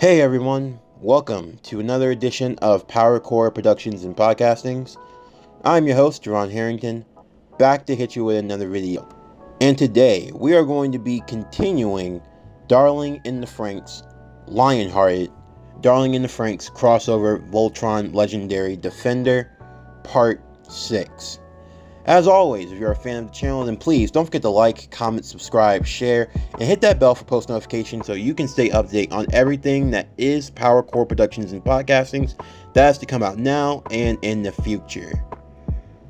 Hey everyone, welcome to another edition of Power Core Productions and Podcastings. I'm your host, Ron Harrington, back to hit you with another video. And today, we are going to be continuing Darling in the Franxx, Lionhearted, Darling in the Franxx crossover Voltron Legendary Defender, Part 6. As always, if you're a fan of the channel, then please don't forget to like, comment, subscribe, share, and hit that bell for post notifications so you can stay up to date on everything that is Power Core Productions and Podcastings that has to come out now and in the future.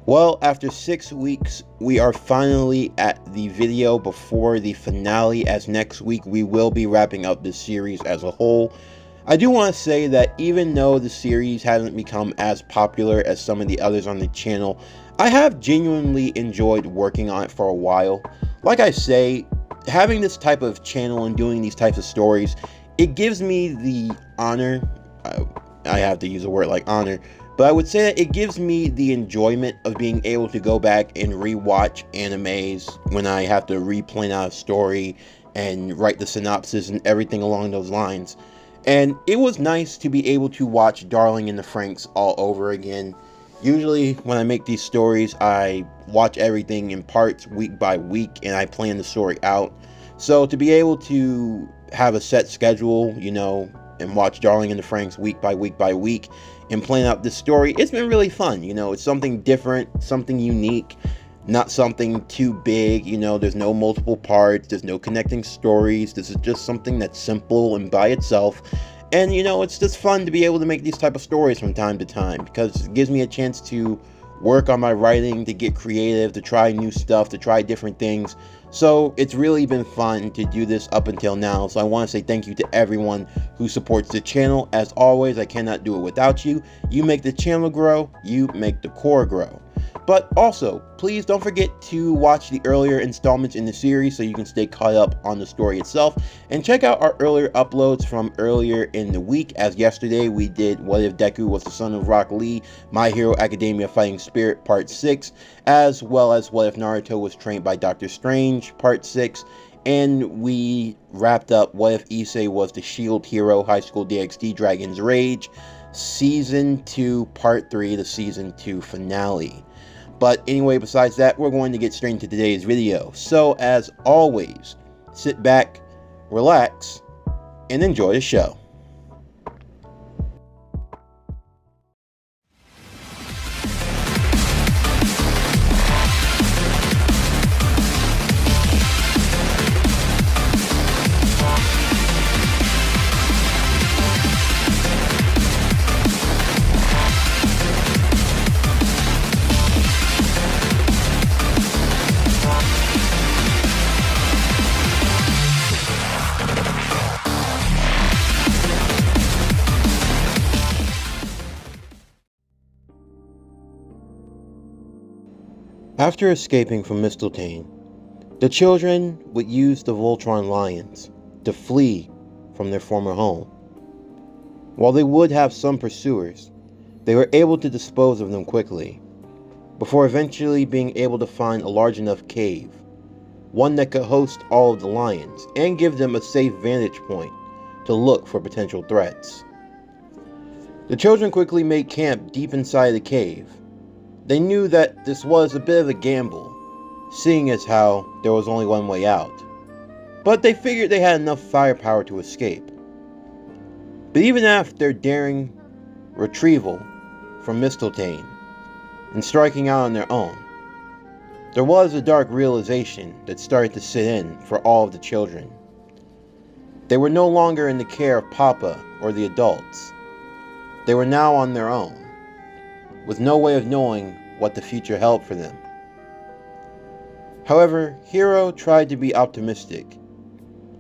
Well, after 6 weeks, we are finally at the video before the finale, as next week we will be wrapping up this series as a whole. I do want to say that even though the series hasn't become as popular as some of the others on the channel, I have genuinely enjoyed working on it for a while. Like I say, having this type of channel and doing these types of stories, it gives me the honor, I have to use a word like honor, but I would say that it gives me the enjoyment of being able to go back and rewatch animes when I have to replan out a story and write the synopsis and everything along those lines. And it was nice to be able to watch Darling in the Franxx all over again. Usually when I make these stories, I watch everything in parts week by week and I plan the story out. So to be able to have a set schedule, and watch Darling in the Franxx week by week and plan out this story, it's been really fun. It's something different, something unique, not something too big. There's no multiple parts, there's no connecting stories. This is just something that's simple and by itself. And, it's just fun to be able to make these type of stories from time to time, because it gives me a chance to work on my writing, to get creative, to try new stuff, to try different things. So it's really been fun to do this up until now. So I want to say thank you to everyone who supports the channel. As always, I cannot do it without you. You make the channel grow, you make the core grow. But also, please don't forget to watch the earlier installments in the series so you can stay caught up on the story itself. And check out our earlier uploads from earlier in the week, as yesterday we did What If Deku Was the Son of Rock Lee, My Hero Academia Fighting Spirit Part 6, as well as What If Naruto Was Trained by Dr. Strange Part 6. And we wrapped up What If Issei Was the Shield Hero High School DxD Dragon's Rage, Season 2 Part 3, the Season 2 finale. But anyway, besides that, we're going to get straight into today's video. So, as always, sit back, relax, and enjoy the show. After escaping from Mistletoe, the children would use the Voltron lions to flee from their former home. While they would have some pursuers, they were able to dispose of them quickly, before eventually being able to find a large enough cave, one that could host all of the lions and give them a safe vantage point to look for potential threats. The children quickly made camp deep inside the cave. They knew that this was a bit of a gamble, seeing as how there was only one way out, but they figured they had enough firepower to escape. But even after their daring retrieval from Mistletoe and striking out on their own, there was a dark realization that started to sit in for all of the children. They were no longer in the care of Papa or the adults. They were now on their own, with no way of knowing what the future held for them. However, Hiro tried to be optimistic.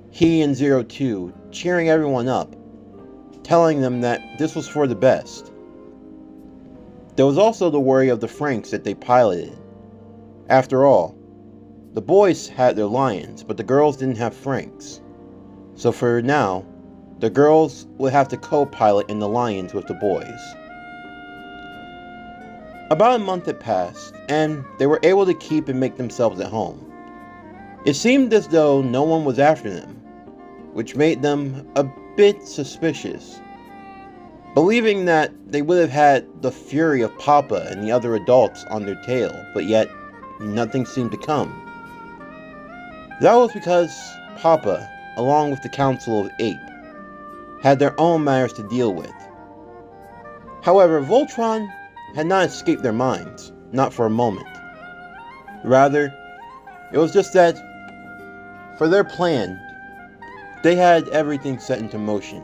He and Zero Two cheering everyone up, telling them that this was for the best. There was also the worry of the Franxx that they piloted. After all, the boys had their lions, but the girls didn't have Franxx. So for now, the girls would have to co-pilot in the lions with the boys. About a month had passed, and they were able to keep and make themselves at home. It seemed as though no one was after them, which made them a bit suspicious, believing that they would have had the fury of Papa and the other adults on their tail, but yet nothing seemed to come. That was because Papa, along with the Council of Ape, had their own matters to deal with. However, Voltron had not escaped their minds, not for a moment. Rather, it was just that, for their plan, they had everything set into motion.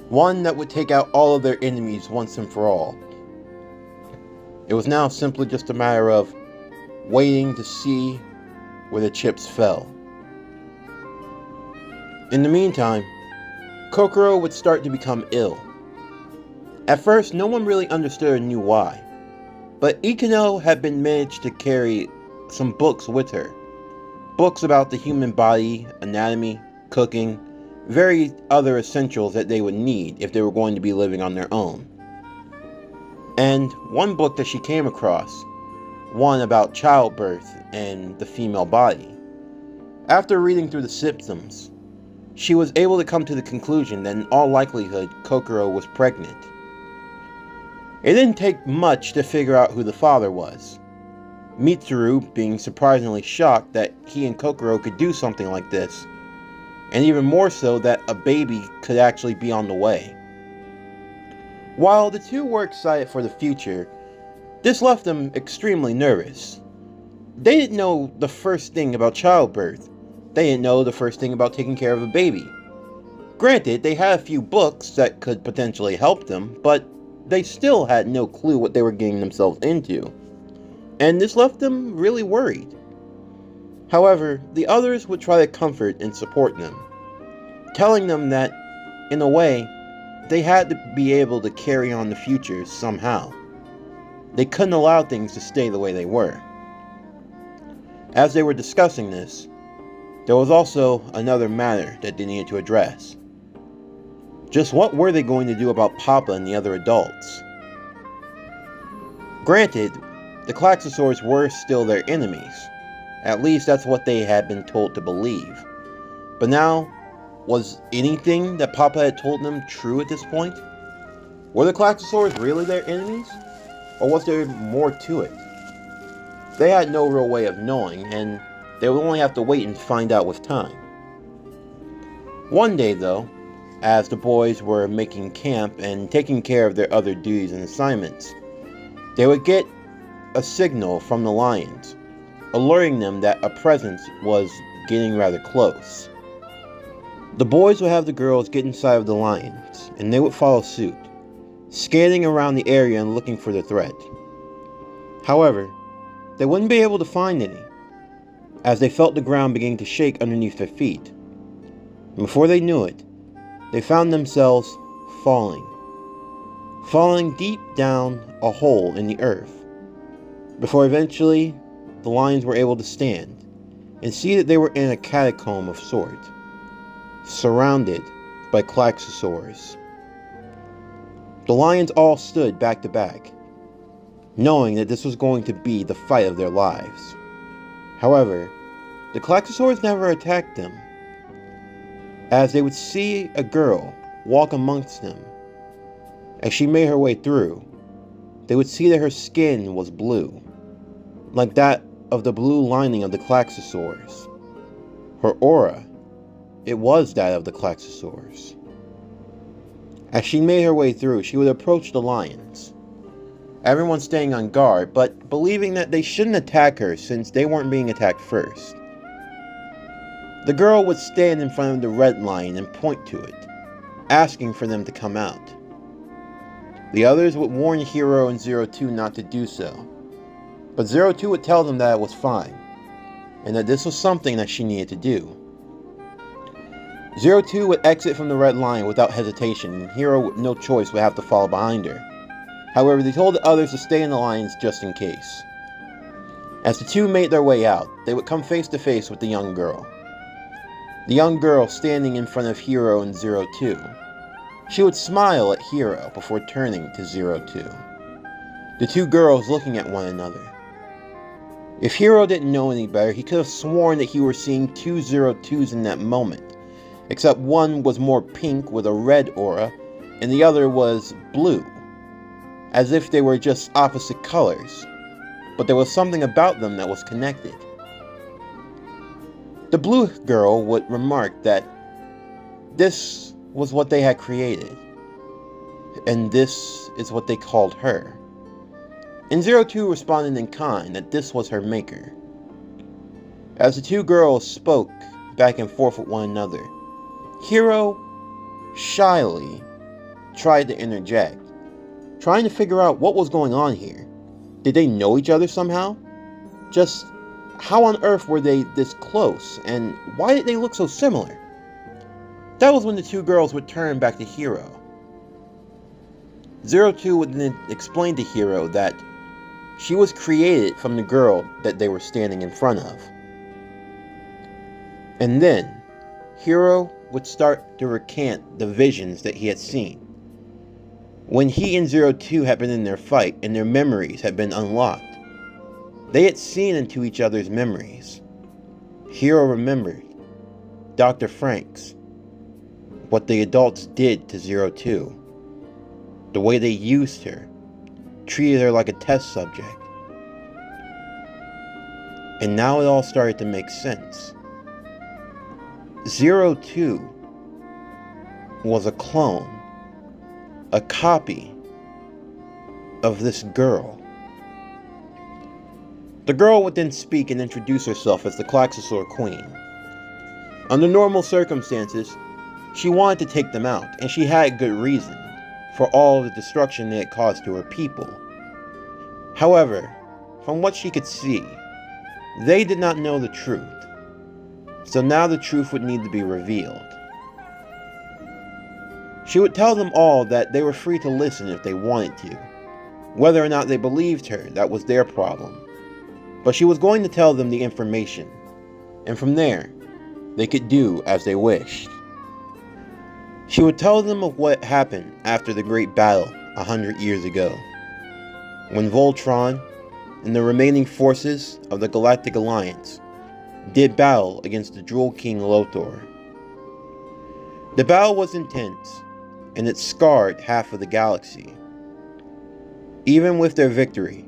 One that would take out all of their enemies once and for all. It was now simply just a matter of waiting to see where the chips fell. In the meantime, Kokoro would start to become ill. At first, no one really understood or knew why, but Ikano had been managed to carry some books with her. Books about the human body, anatomy, cooking, various other essentials that they would need if they were going to be living on their own. And one book that she came across, one about childbirth and the female body. After reading through the symptoms, she was able to come to the conclusion that in all likelihood Kokoro was pregnant. It didn't take much to figure out who the father was. Mitsuru being surprisingly shocked that he and Kokoro could do something like this, and even more so that a baby could actually be on the way. While the two were excited for the future, this left them extremely nervous. They didn't know the first thing about childbirth. They didn't know the first thing about taking care of a baby. Granted, they had a few books that could potentially help them, but they still had no clue what they were getting themselves into. And this left them really worried. However, the others would try to comfort and support them, telling them that, in a way, they had to be able to carry on the future somehow. They couldn't allow things to stay the way they were. As they were discussing this, there was also another matter that they needed to address. Just what were they going to do about Papa and the other adults? Granted, the Klaxosaurs were still their enemies. At least that's what they had been told to believe. But now, was anything that Papa had told them true at this point? Were the Klaxosaurs really their enemies? Or was there more to it? They had no real way of knowing, and they would only have to wait and find out with time. One day though, as the boys were making camp and taking care of their other duties and assignments, they would get a signal from the lions, alerting them that a presence was getting rather close. The boys would have the girls get inside of the lions, and they would follow suit, scanning around the area and looking for the threat. However, they wouldn't be able to find any, as they felt the ground beginning to shake underneath their feet. And before they knew it, they found themselves falling deep down a hole in the earth, before eventually the lions were able to stand and see that they were in a catacomb of sorts, surrounded by Klaxosaurs. The lions all stood back to back, knowing that this was going to be the fight of their lives. However, the Klaxosaurs never attacked them, as they would see a girl walk amongst them. As she made her way through, they would see that her skin was blue, like that of the blue lining of the Klaxosaurs. Her aura, it was that of the Klaxosaurs. As she made her way through, she would approach the lions, everyone staying on guard, but believing that they shouldn't attack her since they weren't being attacked first. The girl would stand in front of the red lion and point to it, asking for them to come out. The others would warn Hiro and 02 not to do so, but 02 would tell them that it was fine, and that this was something that she needed to do. 02 would exit from the red lion without hesitation, and Hiro with no choice would have to follow behind her. However, they told the others to stay in the lions just in case. As the two made their way out, they would come face to face with the young girl. The young girl standing in front of Hiro and 02. She would smile at Hiro before turning to 02. The two girls looking at one another. If Hiro didn't know any better, he could have sworn that he were seeing two 02s in that moment, except one was more pink with a red aura, and the other was blue, as if they were just opposite colors, but there was something about them that was connected. The blue girl would remark that this was what they had created, and this is what they called her. And 02 responded in kind that this was her maker. As the two girls spoke back and forth with one another, Hiro shyly tried to interject, trying to figure out what was going on here. Did they know each other somehow? Just how on earth were they this close, and why did they look so similar? That was when the two girls would turn back to Hiro. 02 would then explain to Hiro that she was created from the girl that they were standing in front of. And then, Hiro would start to recant the visions that he had seen. When he and 02 had been in their fight and their memories had been unlocked, they had seen into each other's memories. Hiro remembered Dr. Franxx, what the adults did to 02, the way they used her, treated her like a test subject. And now it all started to make sense. 02 was a clone, a copy of this girl. The girl would then speak and introduce herself as the Klaxosaur Queen. Under normal circumstances, she wanted to take them out, and she had good reason for all the destruction they had caused to her people. However, from what she could see, they did not know the truth. So now the truth would need to be revealed. She would tell them all that they were free to listen if they wanted to. Whether or not they believed her, that was their problem. But she was going to tell them the information, and from there, they could do as they wished. She would tell them of what happened after the Great Battle 100 years ago, when Voltron and the remaining forces of the Galactic Alliance did battle against the Drool King Lothor. The battle was intense, and it scarred half of the galaxy. Even with their victory,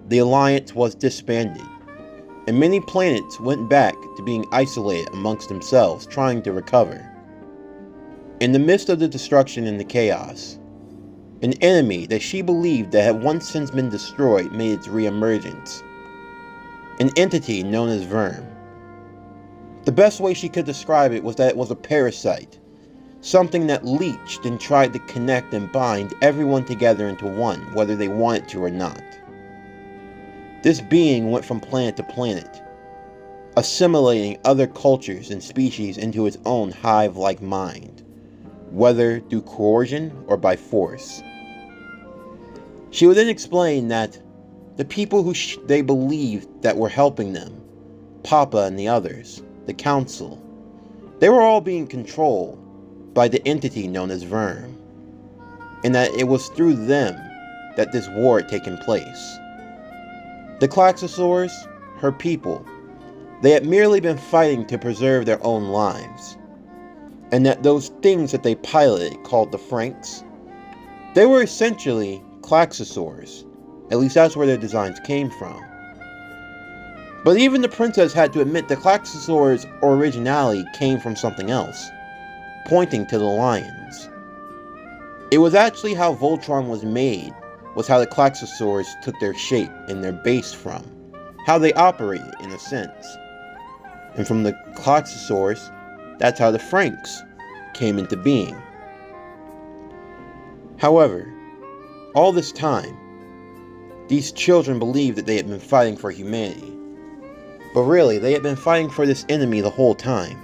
the Alliance was disbanded, and many planets went back to being isolated amongst themselves, trying to recover. In the midst of the destruction and the chaos, an enemy that she believed that had once since been destroyed made its re-emergence. An entity known as Verm. The best way she could describe it was that it was a parasite, something that leached and tried to connect and bind everyone together into one, whether they wanted to or not. This being went from planet to planet, assimilating other cultures and species into its own hive-like mind, whether through coercion or by force. She would then explain that the people who they believed that were helping them, Papa and the others, the Council, they were all being controlled by the entity known as Verm, and that it was through them that this war had taken place. The Klaxosaurs, her people, they had merely been fighting to preserve their own lives, and that those things that they piloted, called the Franxx, they were essentially Klaxosaurs. At least that's where their designs came from. But even the princess had to admit the Klaxosaurs' originality came from something else, pointing to the lions. It was actually how Voltron was made, was how the Klaxosaurs took their shape and their base from, how they operated in a sense. And from the Klaxosaurs, that's how the Franxx came into being. However, all this time, these children believed that they had been fighting for humanity. But really, they had been fighting for this enemy the whole time.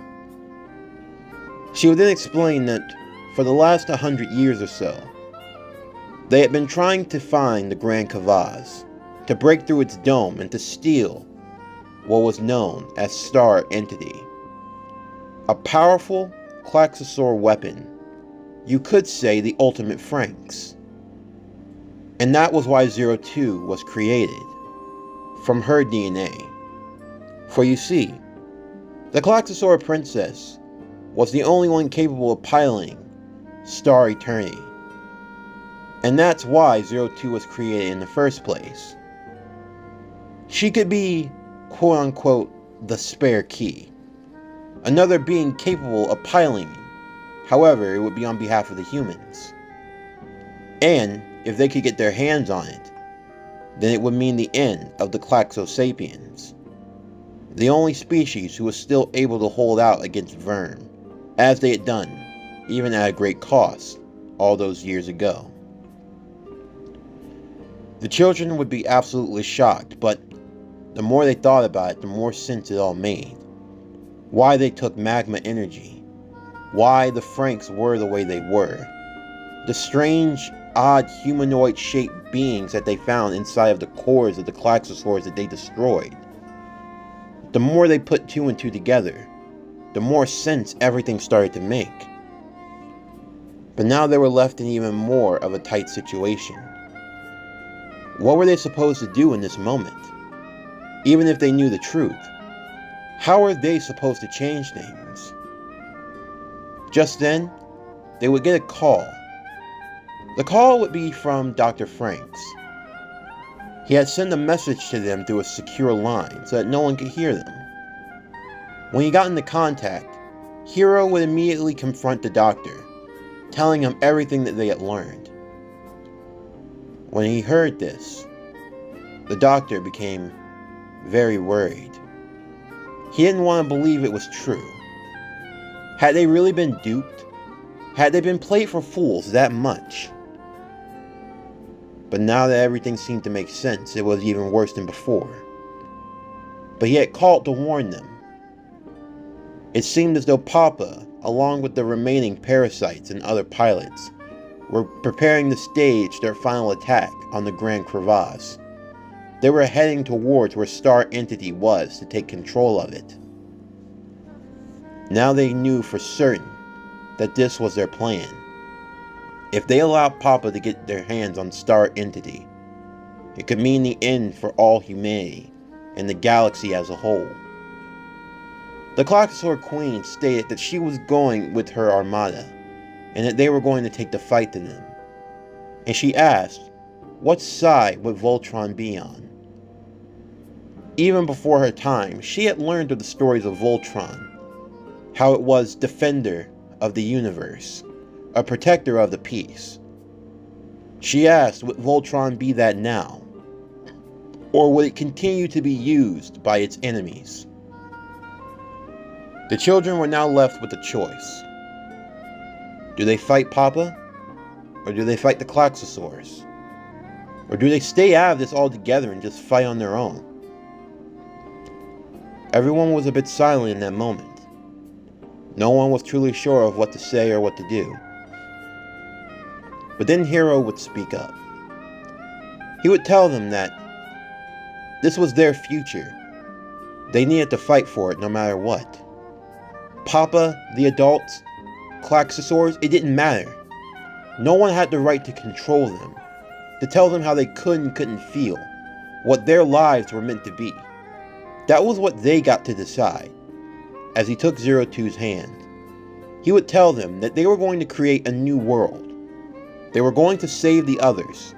She would then explain that for the last 100 years or so, they had been trying to find the Grand Kavaz, to break through its dome and to steal what was known as Star Entity. A powerful Klaxosaur weapon, you could say the ultimate Franxx. And that was why 02 was created, from her DNA. For you see, the Klaxosaur princess was the only one capable of piloting Star Eternity. And that's why 02 was created in the first place. She could be, quote-unquote, the spare key. Another being capable of piloting. However, it would be on behalf of the humans. And if they could get their hands on it, then it would mean the end of the Klaxosapiens, the only species who was still able to hold out against Vern, as they had done, even at a great cost, all those years ago. The children would be absolutely shocked, but the more they thought about it, the more sense it all made. Why they took magma energy, why the Franxx were the way they were, the strange, odd humanoid-shaped beings that they found inside of the cores of the Klaxosaurs that they destroyed. The more they put two and two together, the more sense everything started to make. But now they were left in even more of a tight situation. What were they supposed to do in this moment? Even if they knew the truth, how were they supposed to change things? Just then, they would get a call. The call would be from Dr. Franxx. He had sent a message to them through a secure line so that no one could hear them. When he got into contact, Hiro would immediately confront the doctor, telling him everything that they had learned. When he heard this, the doctor became very worried. He didn't want to believe it was true. Had they really been duped? Had they been played for fools that much? But now that everything seemed to make sense, it was even worse than before. But he had called to warn them. It seemed as though Papa, along with the remaining parasites and other pilots, were preparing to stage their final attack on the Grand Crevasse. They were heading towards where Star Entity was to take control of it. Now they knew for certain that this was their plan. If they allowed Papa to get their hands on Star Entity, it could mean the end for all humanity and the galaxy as a whole. The Klaxosaur Queen stated that she was going with her armada, and that they were going to take the fight to them. And she asked, what side would Voltron be on? Even before her time, she had learned of the stories of Voltron, how it was defender of the universe, a protector of the peace. She asked, would Voltron be that now? Or would it continue to be used by its enemies? The children were now left with a choice. Do they fight Papa? Or do they fight the Klaxosaurs? Or do they stay out of this altogether and just fight on their own? Everyone was a bit silent in that moment. No one was truly sure of what to say or what to do. But then Hiro would speak up. He would tell them that this was their future. They needed to fight for it no matter what. Papa, the adults, Klaxosaurs, it didn't matter. No one had the right to control them, to tell them how they could and couldn't feel, what their lives were meant to be. That was what they got to decide. As he took 02's hand, he would tell them that they were going to create a new world. They were going to save the others.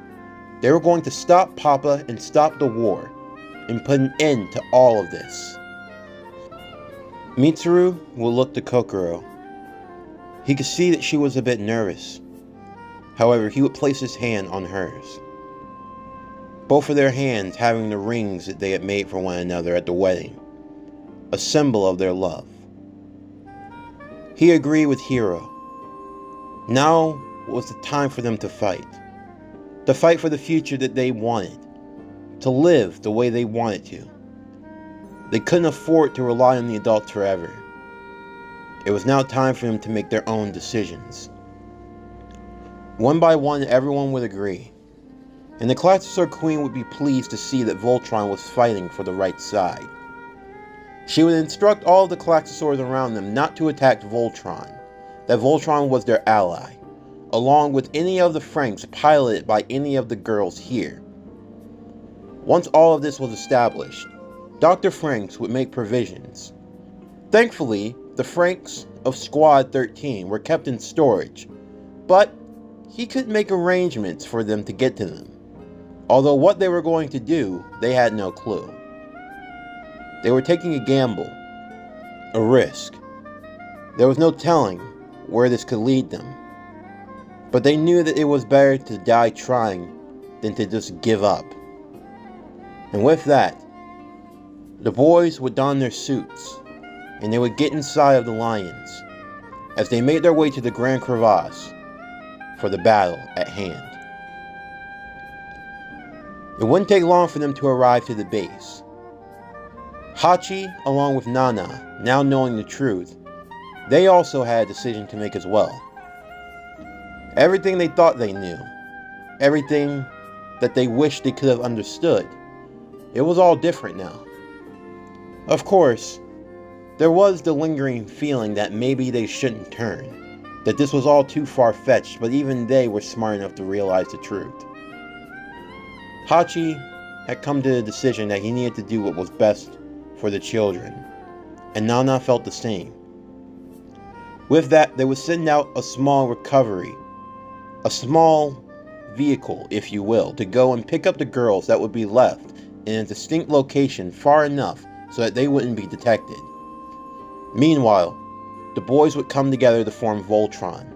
They were going to stop Papa and stop the war, and put an end to all of this. Mitsuru would look to Kokoro. He could see that she was a bit nervous. However, he would place his hand on hers. Both of their hands having the rings that they had made for one another at the wedding, a symbol of their love. He agreed with Hiro. Now was the time for them to fight for the future that they wanted, to live the way they wanted to. They couldn't afford to rely on the adults forever. It was now time for them to make their own decisions. One by one, everyone would agree, and the Klaxosaur Queen would be pleased to see that Voltron was fighting for the right side. She would instruct all of the Klaxosaurs around them not to attack Voltron, that Voltron was their ally, along with any of the Franxx piloted by any of the girls here. Once all of this was established, Dr. Franxx would make provisions. Thankfully, the Franxx, of Squad 13 were kept in storage, but he could make arrangements for them to get to them. Although what they were going to do, they had no clue. They were taking a gamble, a risk. There was no telling where this could lead them, but they knew that it was better to die trying than to just give up. And with that, the boys would don their suits, and they would get inside of the lions as they made their way to the Grand Crevasse for the battle at hand. It wouldn't take long for them to arrive to the base. Hachi, along with Nana, now knowing the truth, they also had a decision to make as well. Everything they thought they knew, everything that they wished they could have understood, it was all different now. Of course, there was the lingering feeling that maybe they shouldn't turn, that this was all too far-fetched, but even they were smart enough to realize the truth. Hachi had come to the decision that he needed to do what was best for the children, and Nana felt the same. With that, they would send out a small recovery, a small vehicle, if you will, to go and pick up the girls that would be left in a distinct location far enough so that they wouldn't be detected. Meanwhile, the boys would come together to form Voltron,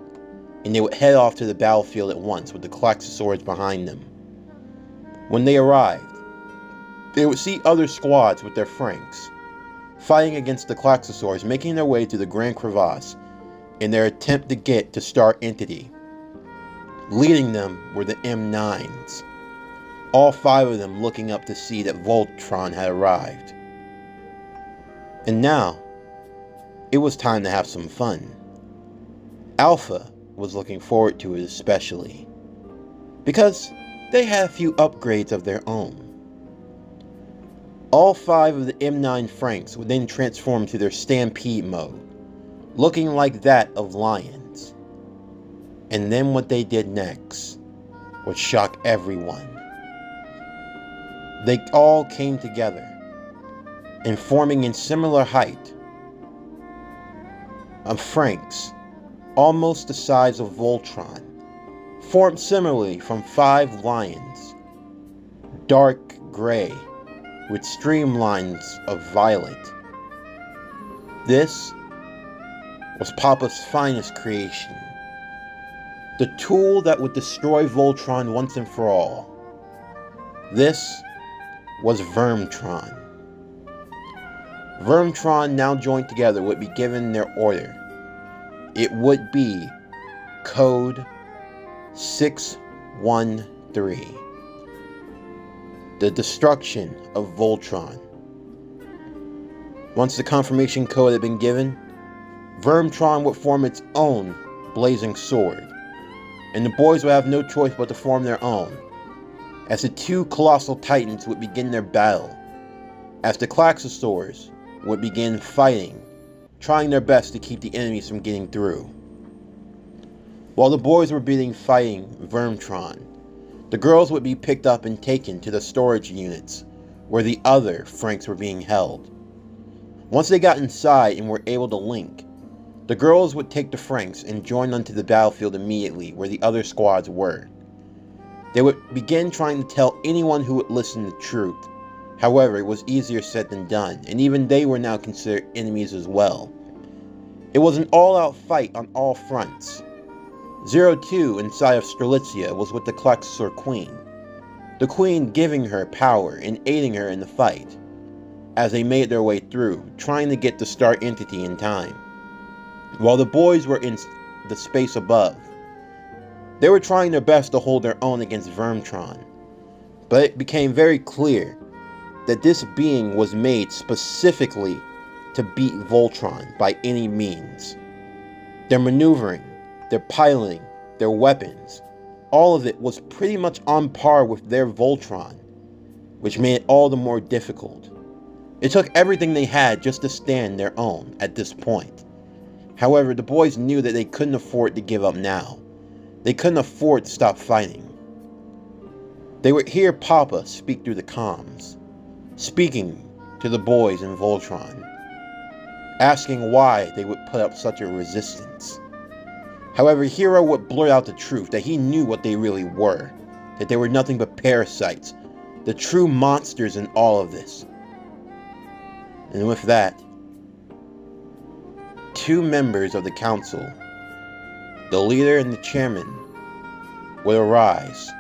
and they would head off to the battlefield at once with the Klaxosaurs behind them. When they arrived, they would see other squads with their Franxx, fighting against the Klaxosaurs, making their way to the Grand Crevasse in their attempt to get to Star Entity. Leading them were the M9s, all 5 of them looking up to see that Voltron had arrived. And now, it was time to have some fun. Alpha was looking forward to it especially, because they had a few upgrades of their own. All 5 of the M9 Franxx would then transform to their Stampede mode, looking like that of lions. And then what they did next would shock everyone. They all came together, and forming in similar height, a Franxx, almost the size of Voltron, formed similarly from 5 lions, dark gray with streamlines of violet. This was Papa's finest creation, the tool that would destroy Voltron once and for all. This was Vermtron. Vermtron, now joined together, would be given their order. It would be Code 613. The destruction of Voltron. Once the confirmation code had been given, Vermtron would form its own blazing sword, and the boys would have no choice but to form their own, as the 2 colossal titans would begin their battle, as the Klaxosaurs would begin fighting, trying their best to keep the enemies from getting through. While the boys were fighting Vermtron, the girls would be picked up and taken to the storage units where the other Franxx were being held. Once they got inside and were able to link, the girls would take the Franxx and join onto the battlefield immediately where the other squads were. They would begin trying to tell anyone who would listen the truth. However, it was easier said than done, and even they were now considered enemies as well. It was an all-out fight on all fronts. 02 inside of Strelitzia was with the Klaxosaur Queen, the Queen giving her power and aiding her in the fight, as they made their way through, trying to get to Star Entity in time. While the boys were in the space above, they were trying their best to hold their own against Vermtron, but it became very clear that this being was made specifically to beat Voltron by any means. Their maneuvering, their piloting, their weapons, all of it was pretty much on par with their Voltron, which made it all the more difficult. It took everything they had just to stand their own at this point. However, the boys knew that they couldn't afford to give up now. They couldn't afford to stop fighting. They would hear Papa speak through the comms, speaking to the boys in Voltron, asking why they would put up such a resistance. However, Hiro would blurt out the truth that he knew what they really were, that they were nothing but parasites, the true monsters in all of this. And with that, 2 members of the council, the leader and the chairman, would arise,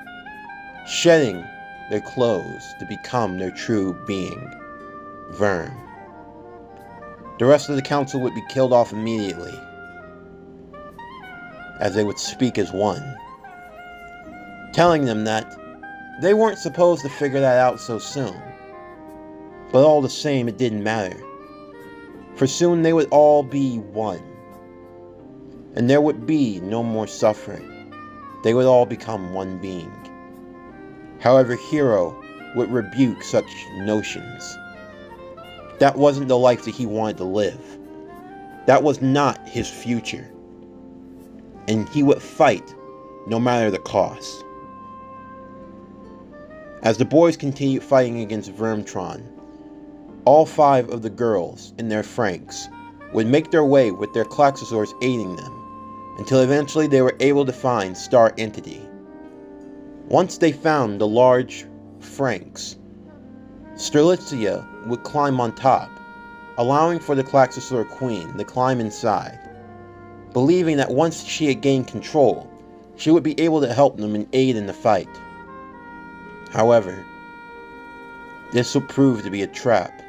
shedding their clothes to become their true being, Verm. The rest of the council would be killed off immediately, as they would speak as one, telling them that they weren't supposed to figure that out so soon. But all the same, it didn't matter, for soon they would all be one, and there would be no more suffering. They would all become one being. However, Hiro would rebuke such notions. That wasn't the life that he wanted to live. That was not his future. And he would fight no matter the cost. As the boys continued fighting against Voltron, all 5 of the girls and their Franxx would make their way with their Klaxosaurs aiding them, until eventually they were able to find Star Entity. Once they found the large Franxx, Strelitzia would climb on top, allowing for the Klaxosaur Queen to climb inside, believing that once she had gained control, she would be able to help them and aid in the fight. However, this would prove to be a trap.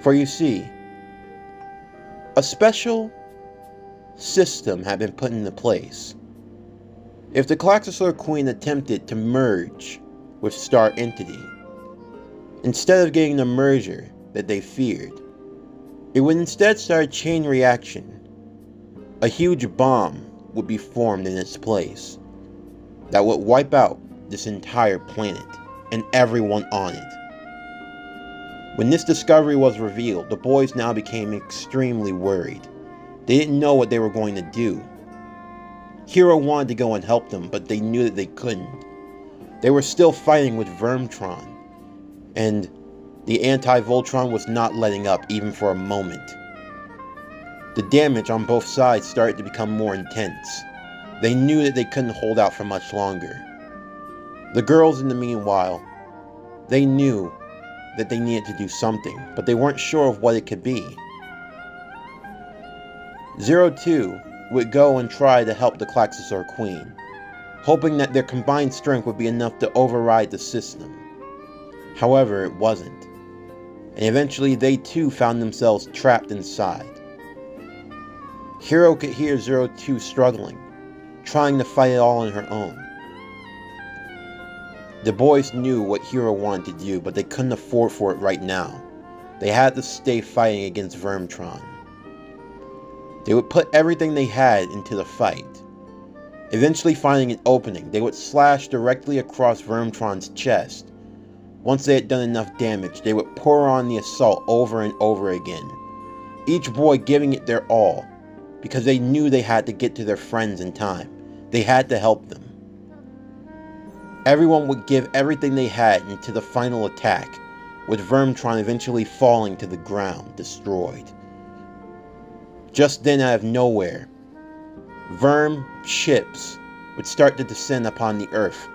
For you see, a special system had been put into place. If the Klaxosaur Queen attempted to merge with Star Entity, instead of getting the merger that they feared, it would instead start a chain reaction. A huge bomb would be formed in its place that would wipe out this entire planet and everyone on it. When this discovery was revealed, the boys now became extremely worried. They didn't know what they were going to do. Hiro wanted to go and help them, but they knew that they couldn't. They were still fighting with Voltron, and the anti-Voltron was not letting up even for a moment. The damage on both sides started to become more intense. They knew that they couldn't hold out for much longer. The girls, in the meanwhile, they knew that they needed to do something, but they weren't sure of what it could be. 02 would go and try to help the Klaxosaur Queen, hoping that their combined strength would be enough to override the system. However, it wasn't, and eventually they too found themselves trapped inside. Hiro could hear 02 struggling, trying to fight it all on her own. The boys knew what Hiro wanted to do, but they couldn't afford for it right now. They had to stay fighting against Voltron. They would put everything they had into the fight. Eventually finding an opening, they would slash directly across Voltron's chest. Once they had done enough damage, they would pour on the assault over and over again, each boy giving it their all, because they knew they had to get to their friends in time. They had to help them. Everyone would give everything they had into the final attack, with Voltron eventually falling to the ground, destroyed. Just then, out of nowhere, Verm ships would start to descend upon the Earth,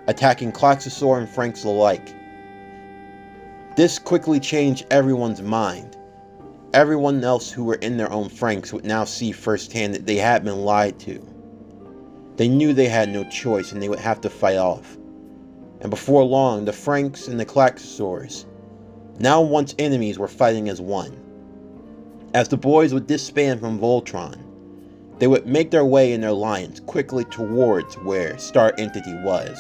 attacking Klaxosaur and Franxx alike. This quickly changed everyone's mind. Everyone else who were in their own Franxx would now see firsthand that they had been lied to. They knew they had no choice and they would have to fight off. And before long, the Franxx and the Klaxosaurs, now once enemies, were fighting as one. As the boys would disband from Voltron, they would make their way in their lines quickly towards where Star Entity was,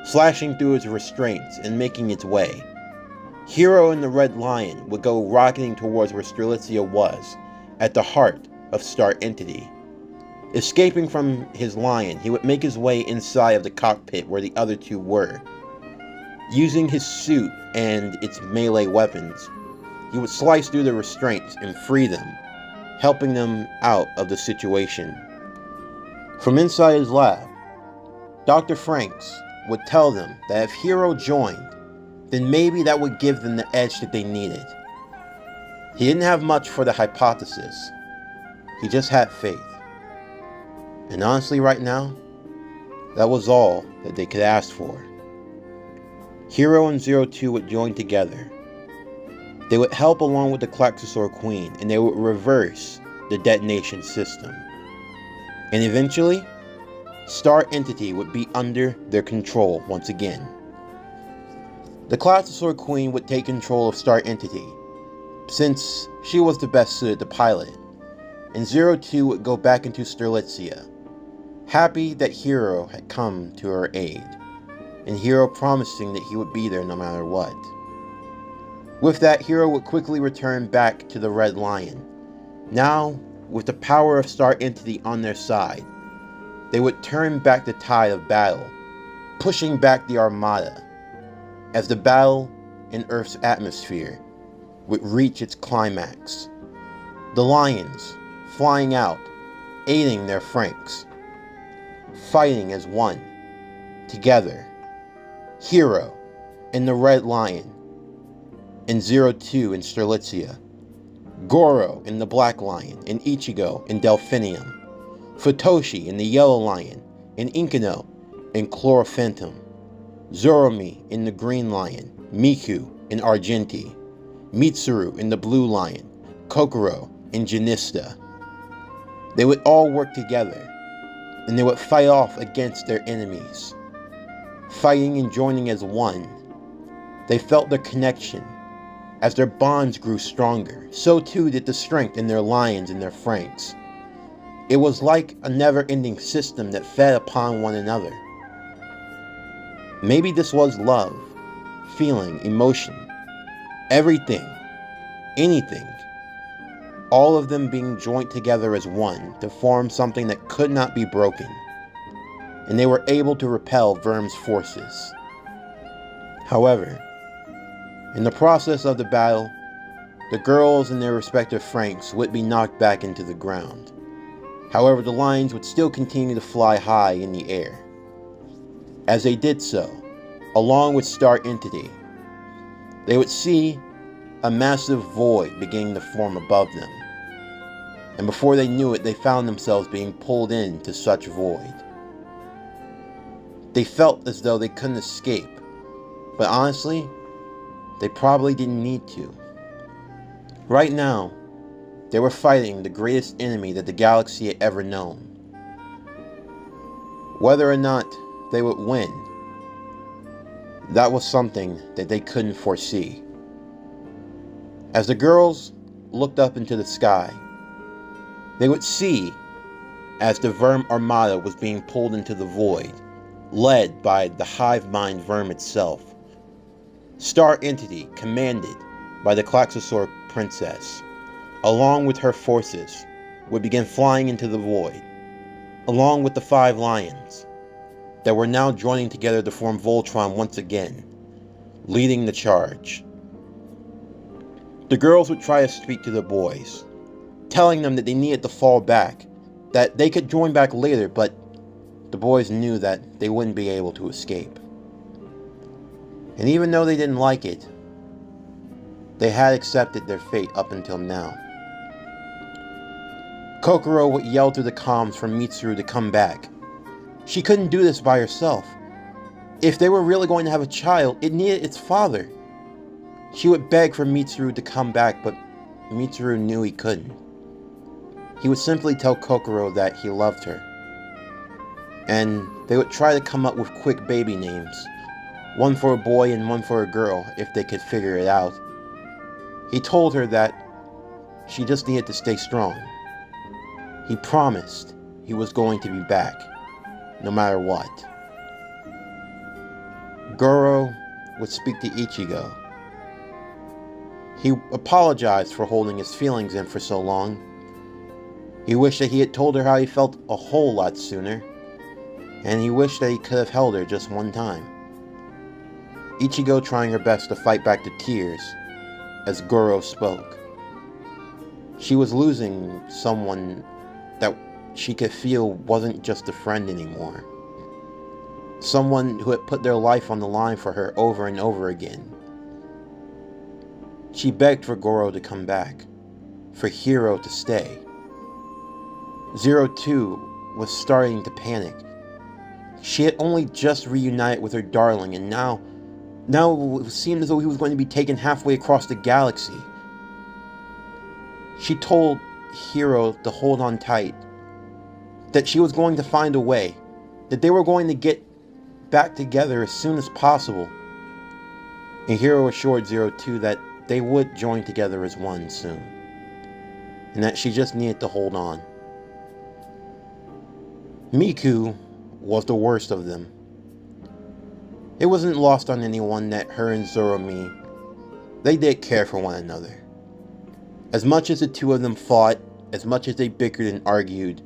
slashing through its restraints and making its way. Hiro and the Red Lion would go rocketing towards where Strelitzia was, at the heart of Star Entity. Escaping from his lion, he would make his way inside of the cockpit where the other two were. Using his suit and its melee weapons, he would slice through the restraints and free them, helping them out of the situation. From inside his lab, Dr. Franxx would tell them that if Hiro joined, then maybe that would give them the edge that they needed. He didn't have much for the hypothesis. He just had faith. And honestly, right now, that was all that they could ask for. Hiro and Zero Two would join together. They would help along with the Klaxosaur Queen, and they would reverse the detonation system. And eventually, Star Entity would be under their control once again. The Klaxosaur Queen would take control of Star Entity, since she was the best suited to pilot it, and Zero Two would go back into Strelitzia, happy that Hiro had come to her aid, and Hiro promising that he would be there no matter what. With that, Hiro would quickly return back to the Red Lion. Now, with the power of Star Entity on their side, they would turn back the tide of battle, pushing back the Armada, as the battle in Earth's atmosphere would reach its climax. The Lions flying out, aiding their Franxx, fighting as one, together. Hiro and the Red Lion, and Zero Two in Strelitzia, Goro and the Black Lion, and Ichigo in Delphinium, Futoshi and the Yellow Lion, and Inkino in Chlorophantom, Zoromi in the Green Lion, Miku in Argenti, Mitsuru in the Blue Lion, Kokoro in Janista. They would all work together, and they would fight off against their enemies. Fighting and joining as one, they felt their connection. As their bonds grew stronger, so too did the strength in their lions and their Franxx. It was like a never-ending system that fed upon one another. Maybe this was love, feeling, emotion, everything, anything. All of them being joined together as one to form something that could not be broken. And they were able to repel Verm's forces. However, in the process of the battle, the girls and their respective Franxx would be knocked back into the ground. However, the lions would still continue to fly high in the air. As they did so, along with Star Entity, they would see a massive void beginning to form above them. And before they knew it, they found themselves being pulled into such void. They felt as though they couldn't escape, but honestly, they probably didn't need to. Right now, they were fighting the greatest enemy that the galaxy had ever known. Whether or not they would win, that was something that they couldn't foresee. As the girls looked up into the sky, they would see as the Verm Armada was being pulled into the void, led by the hive mind Verm itself. Star Entity, commanded by the Klaxosaur Princess, along with her forces, would begin flying into the void, along with the 5 lions that were now joining together to form Voltron once again, leading the charge. The girls would try to speak to the boys, telling them that they needed to fall back, that they could join back later, but the boys knew that they wouldn't be able to escape. And even though they didn't like it, they had accepted their fate up until now. Kokoro would yell through the comms for Mitsuru to come back. She couldn't do this by herself. If they were really going to have a child, it needed its father. She would beg for Mitsuru to come back, but Mitsuru knew he couldn't. He would simply tell Kokoro that he loved her. And they would try to come up with quick baby names, one for a boy and one for a girl, if they could figure it out. He told her that she just needed to stay strong. He promised he was going to be back, no matter what. Goro would speak to Ichigo. He apologized for holding his feelings in for so long. He wished that he had told her how he felt a whole lot sooner, and he wished that he could have held her just one time. Ichigo trying her best to fight back the tears as Goro spoke. She was losing someone that she could feel wasn't just a friend anymore. Someone who had put their life on the line for her over and over again. She begged for Goro to come back, for Hiro to stay. 02 was starting to panic. She had only just reunited with her darling, and now it seemed as though he was going to be taken halfway across the galaxy. She told Hiro to hold on tight, that she was going to find a way, that they were going to get back together as soon as possible. And Hiro assured 02 that they would join together as one soon, and that she just needed to hold on. Miku was the worst of them. It wasn't lost on anyone that her and Zoromi, they did care for one another. As much as the two of them fought, as much as they bickered and argued,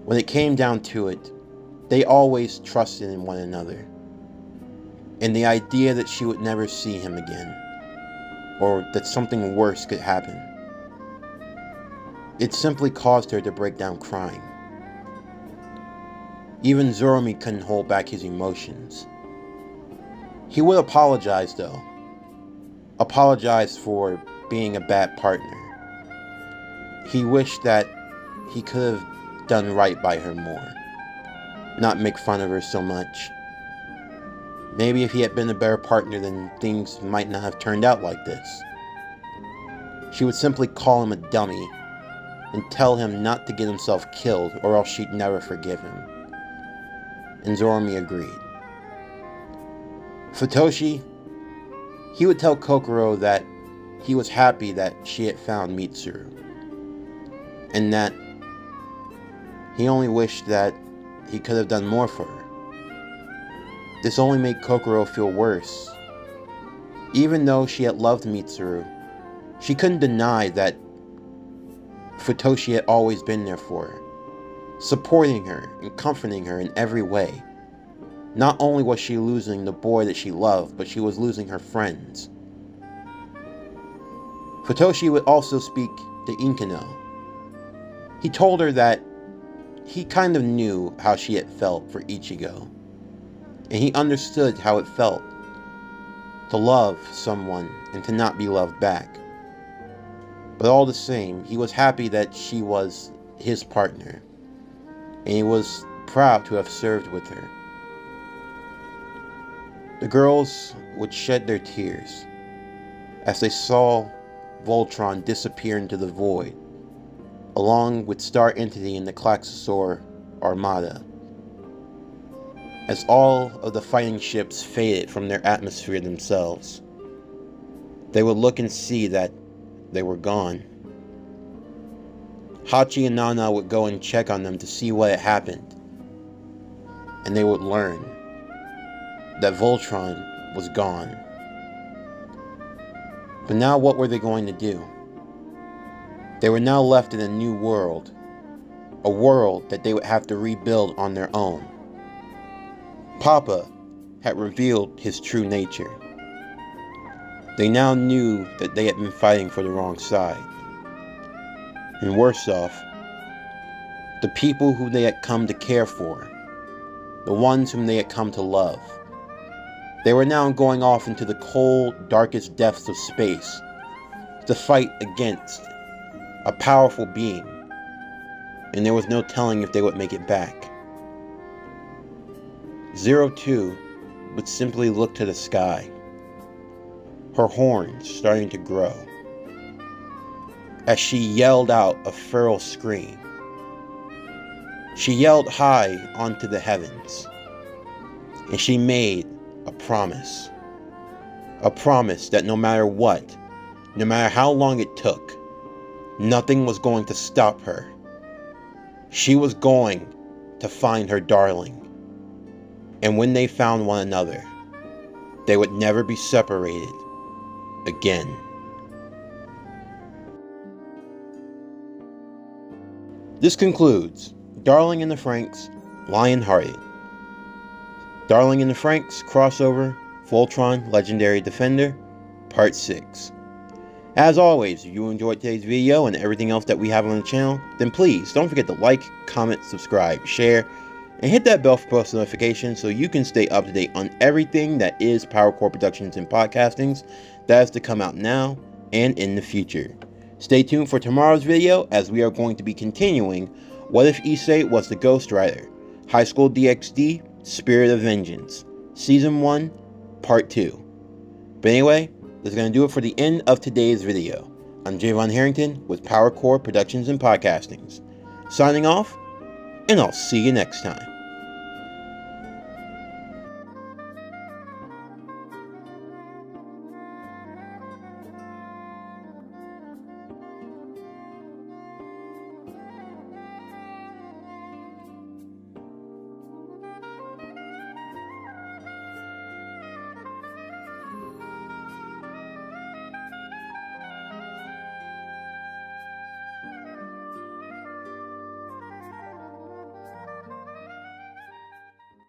when it came down to it, they always trusted in one another. And the idea that she would never see him again, or that something worse could happen, it simply caused her to break down crying. Even Zoromi couldn't hold back his emotions. He would apologize though. Apologize for being a bad partner. He wished that he could have done right by her more. Not make fun of her so much. Maybe if he had been a better partner, then things might not have turned out like this. She would simply call him a dummy and tell him not to get himself killed, or else she'd never forgive him. And Zoromi agreed. Futoshi, he would tell Kokoro that he was happy that she had found Mitsuru, and that he only wished that he could have done more for her. This only made Kokoro feel worse. Even though she had loved Mitsuru, she couldn't deny that Futoshi had always been there for her, supporting her and comforting her in every way. Not only was she losing the boy that she loved, but she was losing her friends. Futoshi would also speak to Inkino. He told her that he kind of knew how she had felt for Ichigo, and he understood how it felt to love someone and to not be loved back. But all the same, he was happy that she was his partner, and he was proud to have served with her. The girls would shed their tears as they saw Voltron disappear into the void, along with Star Entity and the Klaxosaur Armada, as all of the fighting ships faded from their atmosphere themselves. They would look and see that they were gone. Hachi and Nana would go and check on them to see what had happened, and they would learn that Voltron was gone. But now what were they going to do? They were now left in a new world, a world that they would have to rebuild on their own. Papa had revealed his true nature. They now knew that they had been fighting for the wrong side. And worse off, the people who they had come to care for, the ones whom they had come to love, they were now going off into the cold, darkest depths of space to fight against a powerful being, and there was no telling if they would make it back. 02 would simply look to the sky, her horns starting to grow, as she yelled out a feral scream. She yelled high onto the heavens, and she made a promise that no matter what, no matter how long it took, nothing was going to stop her. She was going to find her darling, and when they found one another, they would never be separated again. This concludes Darling in the Franxx, Lion-Hearted. Darling in the Franxx crossover, Voltron Legendary Defender, Part 6. As always, if you enjoyed today's video and everything else that we have on the channel, then please don't forget to like, comment, subscribe, share, and hit that bell for post notifications so you can stay up to date on everything that is PowerCore Productions and Podcastings that is to come out now and in the future. Stay tuned for tomorrow's video as we are going to be continuing What If Issei Was the Ghost Rider? High School DxD Spirit of Vengeance, Season 1, Part 2. But anyway, that's going to do it for the end of today's video. I'm Javon Harrington with PowerCore Productions and Podcastings. Signing off, and I'll see you next time.